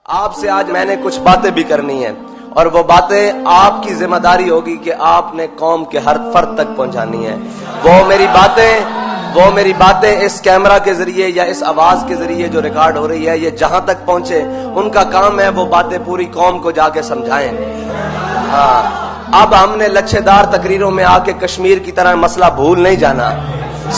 آپ سے آج میں نے کچھ باتیں بھی کرنی ہیں اور وہ باتیں آپ کی ذمہ داری ہوگی کہ آپ نے قوم کے ہر فرد تک پہنچانی ہے۔ وہ میری باتیں اس کیمرہ کے ذریعے یا اس آواز کے ذریعے جو ریکارڈ ہو رہی ہے یہ جہاں تک پہنچے، ان کا کام ہے وہ باتیں پوری قوم کو جا کے سمجھائیں۔ ہاں، اب ہم نے لچھے دار تقریروں میں آ کے کشمیر کی طرح مسئلہ بھول نہیں جانا،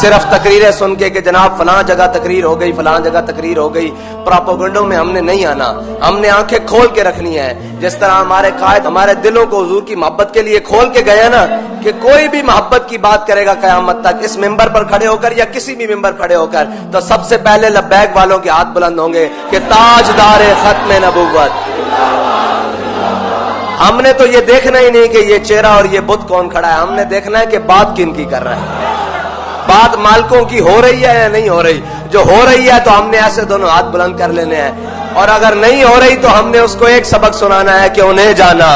صرف تقریریں سن کے کہ جناب فلاں جگہ تقریر ہو گئی، فلاں جگہ تقریر ہو گئی، پراپوگنڈوں میں ہم نے نہیں آنا۔ ہم نے آنکھیں کھول کے رکھنی ہے، جس طرح ہمارے قائد ہمارے دلوں کو حضور کی محبت کے لیے کھول کے گئے نا کہ کوئی بھی محبت کی بات کرے گا قیامت تک اس ممبر پر کھڑے ہو کر یا کسی بھی ممبر کھڑے ہو کر تو سب سے پہلے لبیک والوں کے ہاتھ بلند ہوں گے کہ تاجدار ختم نبوت۔ ہم نے تو یہ دیکھنا ہی نہیں کہ یہ چہرہ اور یہ بت کون کھڑا ہے، ہم نے دیکھنا ہے کہ بات کن کی کر رہا ہے، بات مالکوں کی ہو رہی ہے یا نہیں ہو رہی۔ جو ہو رہی ہے تو ہم نے ایسے دونوں ہاتھ بلند کر لینے ہیں، اور اگر نہیں ہو رہی تو ہم نے اس کو ایک سبق سنانا ہے کہ انہیں جانا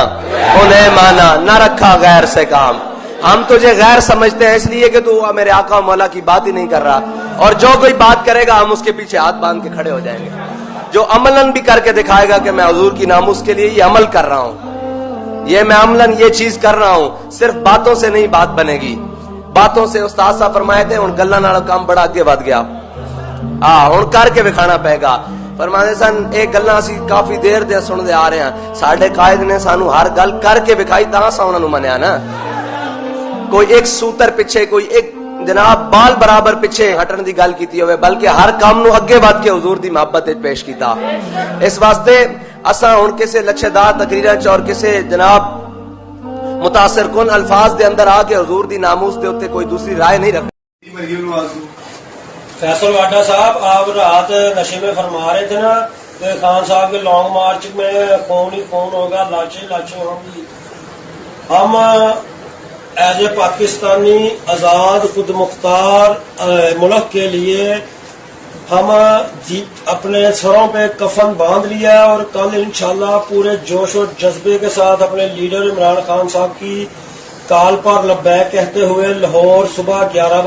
انہیں مانا، نہ رکھا غیر سے کام۔ ہم تجھے غیر سمجھتے ہیں اس لیے کہ تو میرے آقا و مولا کی بات ہی نہیں کر رہا، اور جو کوئی بات کرے گا ہم اس کے پیچھے ہاتھ باندھ کے کھڑے ہو جائیں گے۔ جو عملاً بھی کر کے دکھائے گا کہ میں حضور کی ناموس کے لیے یہ عمل کر رہا ہوں، یہ میں عملاً یہ چیز کر رہا ہوں، صرف باتوں سے نہیں بات بنے گی۔ باتوں سے استاد صاحب فرمائے تھے ہن گلاں نال کام بڑا اگے ود گیا، ہن کر کے دکھانا پائے گا۔ فرماتے سن ایک گلاں اسی کافی دیر دے سنتے آ رہے ہیں، ساڈے قائد نے سانو ہر گل کر کے دکھائی تاں اساں انہاں نوں منیا نا۔ کوئی ایک سوتر پیچھے، کوئی ایک جناب بال برابر پیچھے ہٹن دی گل کیتی ہوئے، بلکہ ہر کام نو اگے ود کے حضور دی محبت وچ پیش کیتا۔ اس واسطے اساں ہن کسے لچھے دار تقریراں چ اور کسے جناب متاثر کن الفاظ دے اندر آ کے حضور دی ناموس دے اوتے کوئی دوسری رائے نہیں رکھنی۔ فیصل واڈا صاحب، آپ رات نشے میں فرما رہے تھے نا کہ خان صاحب کے لانگ مارچ میں خون ہی خون ہوگا، لاچیں ہوں گی۔ ہم ایز اے پاکستانی آزاد خود مختار ملک کے لیے ہم اپنے سروں پہ کفن باندھ لیا ہے، اور کل انشاءاللہ پورے جوش و جذبے کے ساتھ اپنے لیڈر عمران خان صاحب کی کال پر لبیک کہتے ہوئے لاہور صبح 11